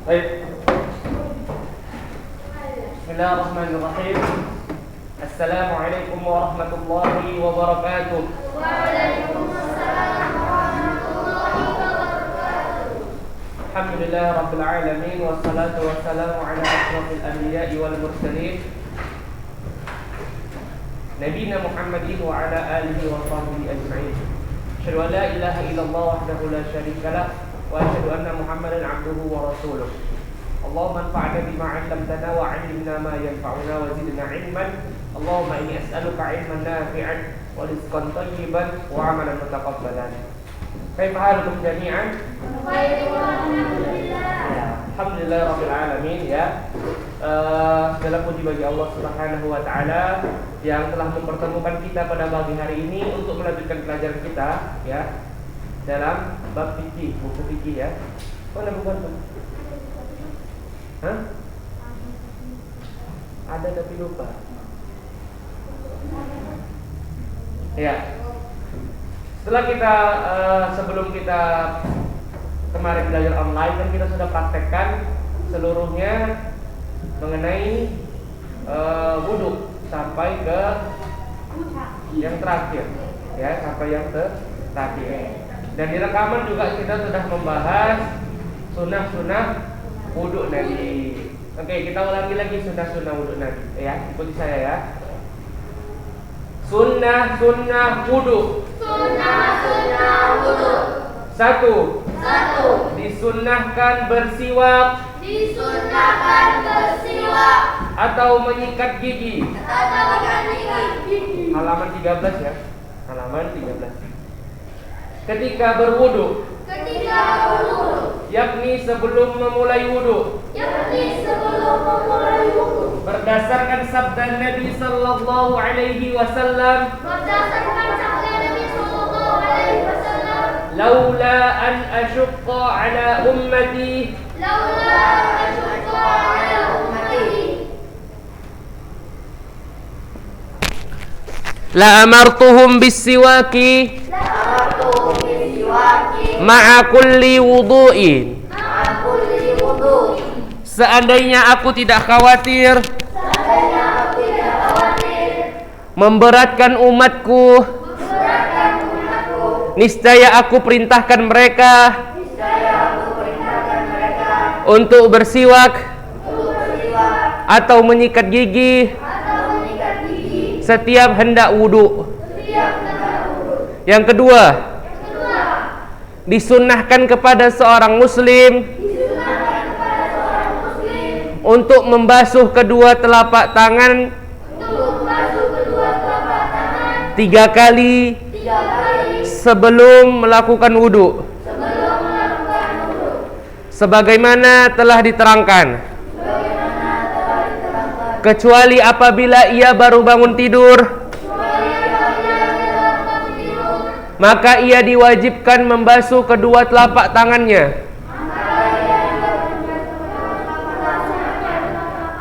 Baik. Bismillahirrahmanirrahim. Assalamualaikum warahmatullahi wabarakatuh. Waalaikumsalam warahmatullahi wabarakatuh. Alhamdulillah rabbil alamin wassalatu wassalamu ala asyrafil anbiya'i wal mursalin Nabiyina Muhammadin wa ala alihi wa sahbihi ajma'in. Asyhadu an la ilaha illallah wahdahu la syarika lah wa asyhadu anna Muhammadan 'abduhu wa rasuluh. Allahumma anfa'na bima 'allamtana wa 'allimna ma yanfa'una wa zidna 'ilman. Allahumma inni as'aluka 'ilman nafi'an wa rizqan thayyiban wa 'amalan mutaqabbalan. Kaifa halukum jami'an? Alhamdulillah rabbil alamin ya. Segala puji bagi Allah Subhanahu wa taala yang telah mempertemukan kita pada pagi hari ini untuk melanjutkan pelajaran kita ya dalam bab fikih, buku fikih ya. Mana bukan tuh? Hah? Ada tapi lupa. Ya. Setelah kita sebelum kita kemarin belajar online kan kita sudah praktekkan seluruhnya mengenai wudhu sampai ke yang terakhir ya, sampai yang terakhir. Dan di rekaman juga kita sudah membahas sunnah-sunnah wudhu Nabi. Oke, kita ulangi lagi sunnah-sunnah wudhu Nabi ya, ikuti saya ya. Sunnah-sunnah wudhu. Sunnah-sunnah wudu. Satu. Disunnahkan bersiwak. Disunnahkan bersiwak Atau menyikat gigi. atau menyikat gigi. Halaman 13 ya. Halaman 13. Ketika berwudu, Ketika berwudu, yakni sebelum memulai wudu, yakni sebelum memulai wudu. berdasarkan sabda Nabi sallallahu alaihi wasallam, Berdasarkan sabda Nabi sallallahu alaihi wasallam, laula an asyqa ala ummati laula asyqa ala ummati la amartuhum bis-siwaki la'amartuhum bisiwaki ma'a kulli wudu'in. ma'a kulli wudu'in. Seandainya aku tidak khawatir Seandainya aku tidak khawatir memberatkan umatku, memberatkan umatku, niscaya aku perintahkan mereka niscaya aku perintahkan mereka untuk bersiwak untuk bersiwak atau menyikat gigi atau menyikat gigi setiap hendak wudu. setiap hendak wudu. Yang kedua, Kedua, disunnahkan kepada seorang muslim disunahkan kepada seorang muslim untuk membasuh kedua telapak tangan untuk membasuh kedua telapak tangan 3 kali 3 kali sebelum melakukan wudu, sebelum melakukan wudu, sebagaimana telah diterangkan, sebagaimana telah diterangkan, kecuali apabila ia baru bangun tidur, kecuali apabila dalam bangun tidur, maka ia diwajibkan membasuh kedua telapak tangannya maka ia juga membasuh kedua telapak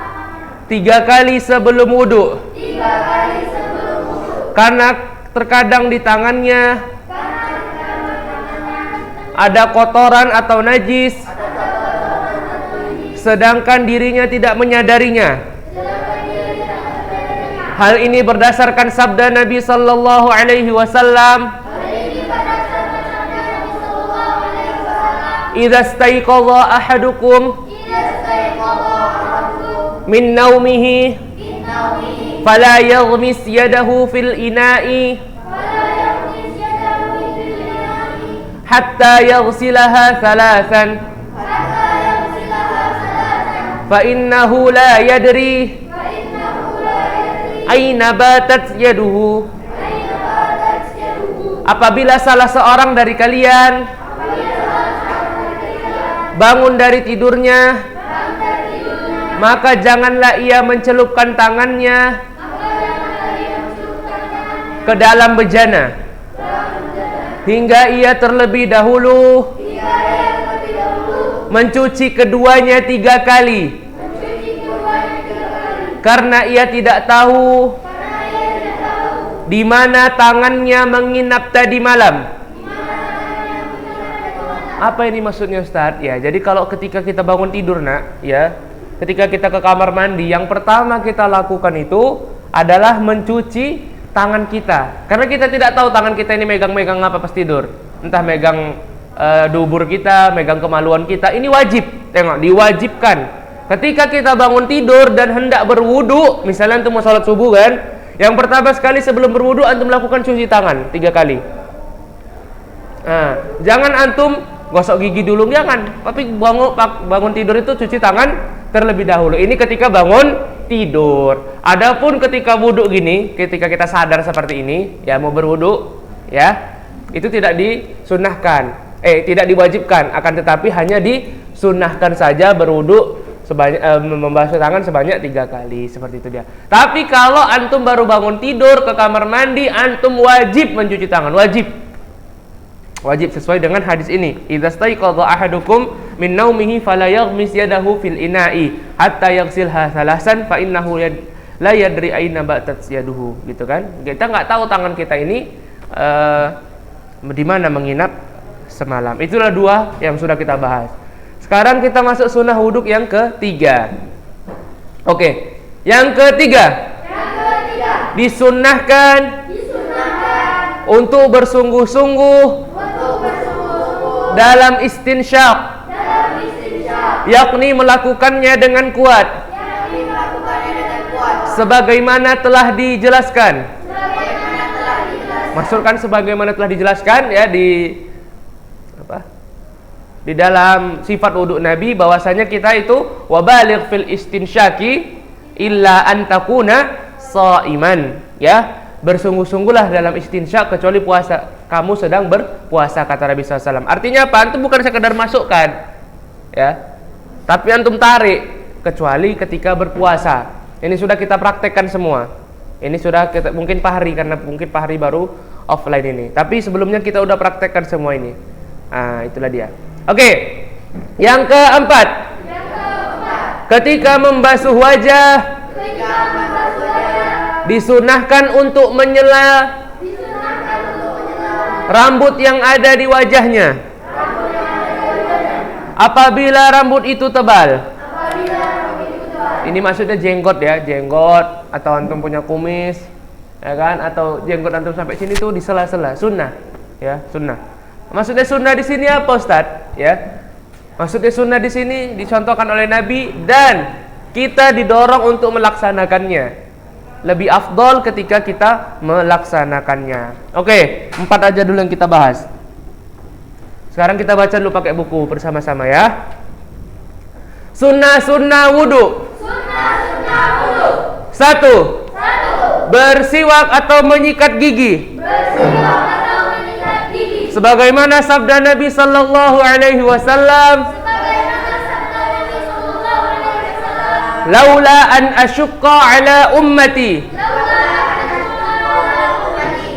tangannya 3 kali sebelum wudu, 3 kali sebelum wudu, karena terkadang di tangannya karena terkadang tangannya ada kotoran atau najis, ada kotoran atau najis, sedangkan dirinya tidak menyadarinya. sedangkan dia tidak menyadarinya. Hal ini berdasarkan sabda Nabi sallallahu alaihi wasallam, Hal ini berdasarkan sabda Nabi sallallahu alaihi wasallam, "Idza staiqadha ahadukum "Idza staiqadha ahadukum min naumihi min nawmihi fala yaghmis yadahu fil ina'i fala yaghmis yadahu fil ina'i hatta yaghsilaha thalathan hatta yaghsilaha thalathan fa innahu la yadri fa innahu la yadri aina batat yaduhu." aina batat yaduhu. Apabila salah seorang dari kalian Apabila salah seorang dari kalian bangun dari tidurnya, bangun dari tidurnya, maka janganlah ia mencelupkan tangannya maka janganlah ia mencelupkan tangannya ke dalam bejana dalam bejana hingga ia terlebih dahulu hingga ia terlebih dahulu mencuci keduanya 3 kali, mencuci keduanya 3 kali, karena ia tidak tahu karena ia tidak tahu di mana tangannya menginap tadi malam. di mana tangannya menginap tadi malam. Apa ini maksudnya Ustaz? Ya, jadi kalau ketika kita bangun tidur nak, ya, ketika kita ke kamar mandi, yang pertama kita lakukan itu adalah mencuci tangan kita. Karena kita tidak tahu tangan kita ini megang-megang apa pas tidur. Entah megang dubur kita, megang kemaluan kita. Ini wajib, tengok, diwajibkan. Ketika kita bangun tidur dan hendak berwudu, misalnya antum mau sholat subuh kan, yang pertama sekali sebelum berwudu antum lakukan cuci tangan 3 kali. Nah, jangan antum gosok gigi dulu, jangan. Tapi bangun tidur itu cuci tangan terlebih dahulu. Ini ketika bangun tidur. Adapun ketika wudu gini, ketika kita sadar seperti ini, ya mau berwudu, ya, itu tidak disunahkan. Tidak diwajibkan, akan tetapi hanya disunahkan saja berwudu sebanyak membasuh tangan sebanyak 3 kali, seperti itu dia. Tapi kalau antum baru bangun tidur ke kamar mandi, antum wajib mencuci tangan, wajib sesuai dengan hadis ini. Idza staiqadha ahadukum min naumihi fala yaghmis yadahu fil ina'i hatta yaghsilha thalasan fa innahu la yadri aina batat yaduhu, gitu kan. Kita nggak tahu tangan kita ini di mana menginap semalam. Itulah 2 yang sudah kita bahas. Sekarang kita masuk sunnah wudhu yang ketiga. Oke, yang ketiga. Disunnahkan untuk bersungguh-sungguh dalam istinsyak, yakni melakukannya dengan kuat, sebagaimana telah dijelaskan. Maksudkan sebagaimana telah dijelaskan ya di dalam sifat wudhu Nabi, bahwasanya kita itu wabaligh fil istinsyaki illa an takuna shaiman, ya, bersungguh-sungguhlah dalam istinsyak kecuali kamu sedang berpuasa, kata Nabi SAW. Artinya apa? Antum bukan sekedar masukkan, ya, tapi antum tarik kecuali ketika berpuasa. Ini sudah kita praktekkan semua. Ini sudah kita, mungkin Pak Hari, karena mungkin Pak Hari baru offline ini. Tapi sebelumnya kita udah praktekkan semua ini. Itulah dia. Oke, yang keempat. Ketika membasuh wajah, disunahkan untuk menyela rambut yang ada di wajahnya. Apabila rambut itu tebal. Ini maksudnya jenggot ya, jenggot atau antum punya kumis, ya kan? Atau jenggot antum sampai sini tuh di sela-sela, sunnah, ya, sunnah. Maksudnya sunnah di sini apa, Ustaz? Ya, maksudnya sunnah di sini dicontohkan oleh Nabi dan kita didorong untuk melaksanakannya. Lebih afdol ketika kita melaksanakannya. Oke, 4 aja dulu yang kita bahas. Sekarang kita baca dulu pakai buku bersama-sama ya. Sunnah wudhu. 1. Bersiwak atau menyikat gigi. Sebagaimana sabda Nabi sallallahu alaihi wasallam, laula an asyqa ala ummati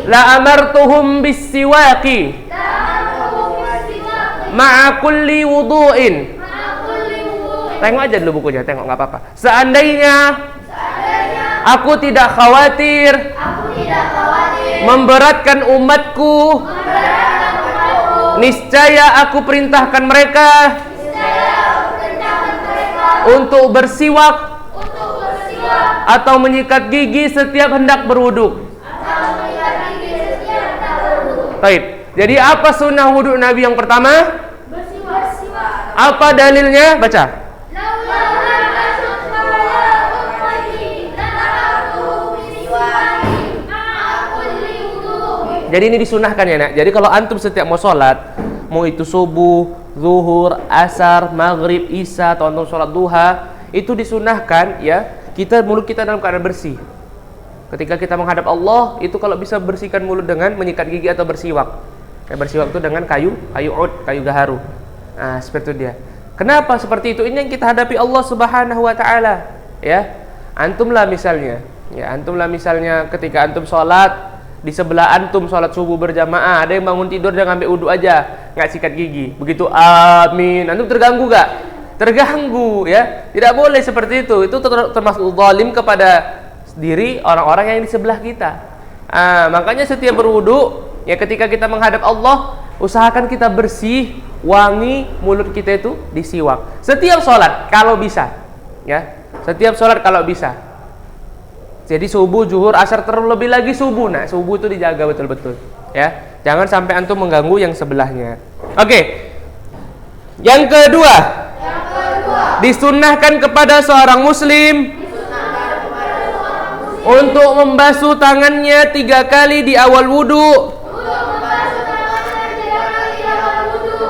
la amartuhum bis-siwaqi ma'a kulli wudu'in. Tengok aja dulu bukunya, tengok, nggak apa-apa. Seandainya aku tidak khawatir memberatkan umatku, niscaya aku perintahkan mereka untuk bersiwak atau menyikat gigi setiap hendak berwudu. Baik. Jadi apa sunnah wudu Nabi yang pertama? Apa dalilnya? Baca. Jadi ini disunahkan ya nak. Jadi kalau antum setiap mau sholat, mau itu subuh, zuhur, asar, maghrib, isya, atau antum sholat duha, itu disunahkan ya, mulut kita dalam keadaan bersih. Ketika kita menghadap Allah, itu kalau bisa bersihkan mulut dengan menyikat gigi atau bersiwak. Bersiwak itu dengan kayu ud, kayu gaharu. Nah, seperti itu dia. Kenapa seperti itu? Ini yang kita hadapi Allah Subhanahu wa taala, ya. Antumlah misalnya ketika antum sholat, di sebelah antum sholat subuh berjamaah, ada yang bangun tidur dia ngambil wudhu aja, nggak sikat gigi. Begitu amin, antum terganggu gak? Terganggu ya. Tidak boleh seperti itu. Itu termasuk zalim kepada diri orang-orang yang di sebelah kita. Makanya setiap berwudhu ya, ketika kita menghadap Allah, usahakan kita bersih, wangi, mulut kita itu disiwak. Setiap sholat kalau bisa, ya. Setiap sholat kalau bisa. Jadi subuh, zuhur, asar, terlebih lagi subuh. Nah, subuh itu dijaga betul-betul, ya. Jangan sampai antum mengganggu yang sebelahnya. Oke. Yang kedua, disunnahkan kepada seorang muslim untuk membasuh tangannya 3 kali di awal wudu.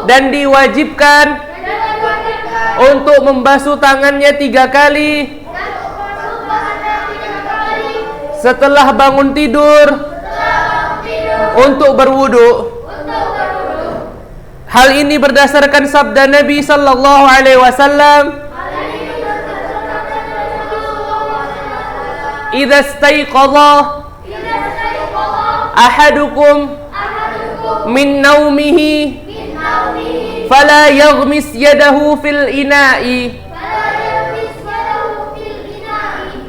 Dan diwajibkan untuk membasuh tangannya 3 kali setelah bangun tidur untuk berwudu. Hal ini berdasarkan sabda Nabi sallallahu alaihi wasallam, "Idza istayqadha ahadukum min naumihi fala yaghmis yadahu fil ina'i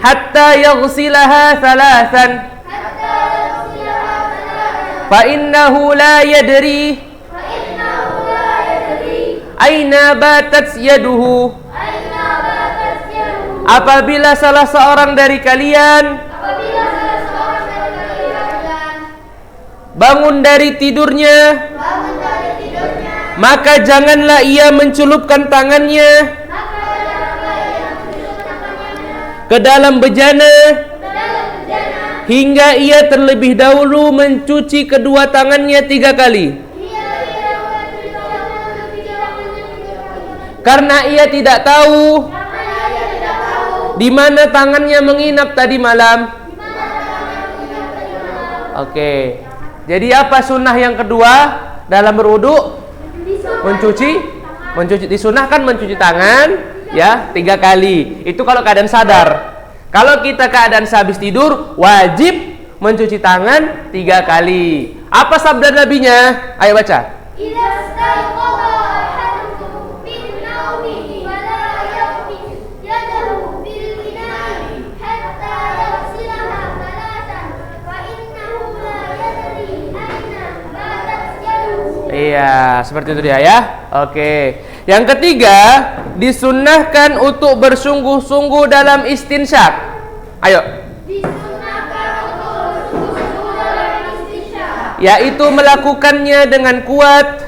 hatta yaghsilaha thalathan fa innahu la yadri aina batat yaduhu." Apabila salah seorang dari kalian bangun dari tidurnya, maka janganlah ia mencelupkan tangannya ke dalam bejana hingga ia terlebih dahulu mencuci kedua tangannya 3 kali. Karena ia tidak tahu di mana tangannya menginap tadi malam. Oke. Jadi apa sunnah yang kedua dalam berwudu? Mencuci, disunahkan mencuci tangan, ya, 3 kali. Itu kalau keadaan sadar. Kalau kita keadaan sehabis tidur, wajib mencuci tangan 3 kali. Apa sabda nabinya? Ayo baca. Iya, seperti itu dia ya. Oke. Yang ketiga, disunnahkan untuk bersungguh-sungguh dalam istinsyak. Ayo. Yaitu melakukannya dengan kuat.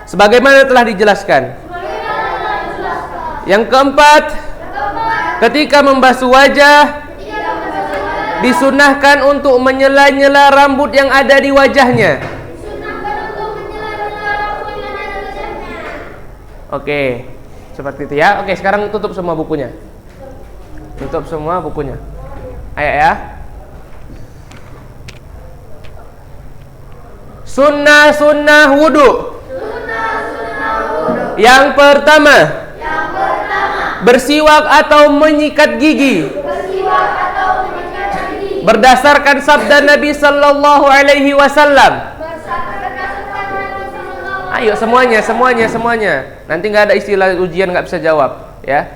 Sebagaimana telah dijelaskan. Yang keempat, ketika membasuh wajah, disunahkan untuk menyela-nyela rambut yang ada di wajahnya. Oke, seperti itu ya. Oke, sekarang tutup semua bukunya. Tutup semua bukunya. Ayo ya. Sunnah wudu. Yang pertama, bersiwak atau menyikat gigi. Berdasarkan sabda Nabi sallallahu alaihi wasallam. Ayo semuanya. Nanti nggak ada istilah ujian nggak bisa jawab, ya.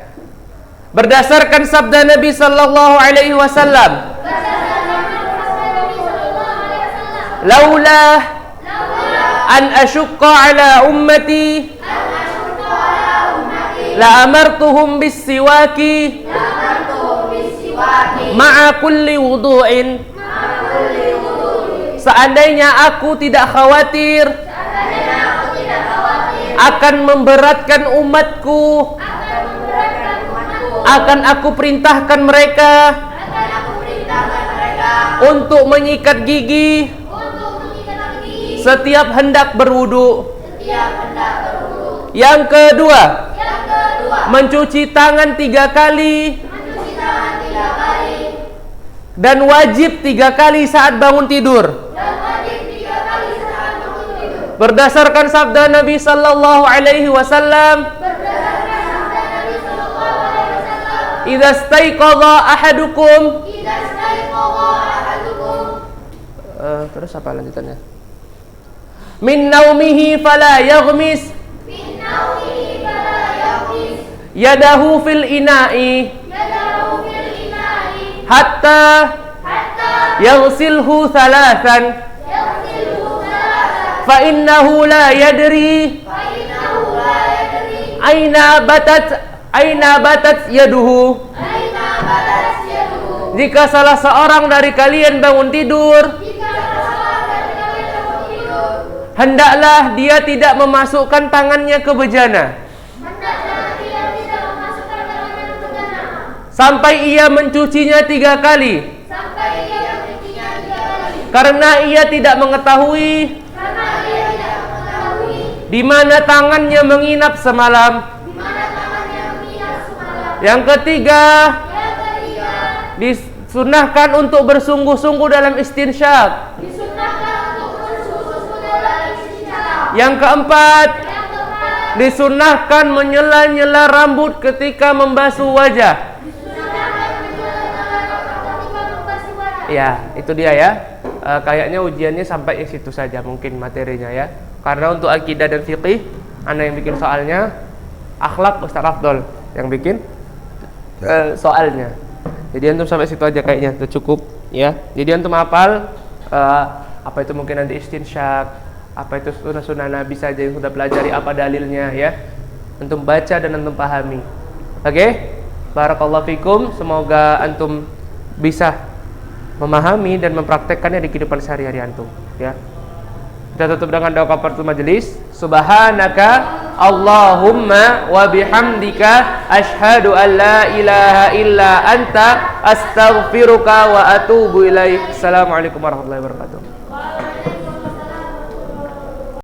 Berdasarkan sabda Nabi sallallahu alaihi wasallam. Laula an asyqa ala ummati la amartuhum bis-siwaki ma'a kulli wudu'in. Seandainya aku tidak khawatir akan memberatkan umatku, akan aku perintahkan mereka untuk menyikat gigi setiap hendak berwudu. Yang kedua, mencuci tangan 3 kali dan wajib 3 kali saat bangun tidur. Berdasarkan sabda Nabi sallallahu alaihi wasallam, "Idza istayqadha ahadukum." Terus apa lanjutannya? "Min naumihi fala yaghmis yadahu fil ina'i hatta yaghsilhu thalathan." fa innahu la yadri فإنه لا يدري aina batat yaduhu. أين بدت يده. Jika salah seorang dari kalian bangun tidur, Jika salah dari kalian bangun tidur, hendaklah dia tidak memasukkan tangannya ke bejana hendaklah dia tidak memasukkan tangannya ke bejana sampai ia mencucinya 3 kali, sampai ia mencucinya 3 kali. karena ia tidak mengetahui Karena ia tidak mengetahui di mana tangannya menginap semalam. di mana tangannya menginap semalam. Yang ketiga, Yang ketiga, disunahkan untuk bersungguh-sungguh dalam istinsyak. disunnahkan untuk bersungguh-sungguh dalam istinja. Yang keempat, Yang keempat, disunahkan menyela-nyela rambut ketika membasuh wajah. disunnahkan menjalankan ketika membasuh wajah. Ya, itu dia ya. Kayaknya ujiannya sampai di situ saja mungkin materinya ya. Karena untuk akidah dan fiqih, ana yang bikin soalnya, akhlak Ustaz Afdol yang bikin soalnya. Jadi antum sampai situ aja kayaknya udah cukup ya. Jadi antum hafal apa itu mungkin nanti istinsyak, apa itu sunnah Nabi saja yang sudah pelajari, apa dalilnya ya. Antum baca dan antum pahami. Oke? Barakallahu fikum, semoga antum bisa memahami dan mempraktekkannya di kehidupan sehari-hari antum ya. Kita tutup dengan doa kafaratul majelis. Subhanaka Allahumma wa bihamdika asyhadu an la ilaha illa anta astaghfiruka wa atubu ilaik. Assalamualaikum warahmatullahi wabarakatuh.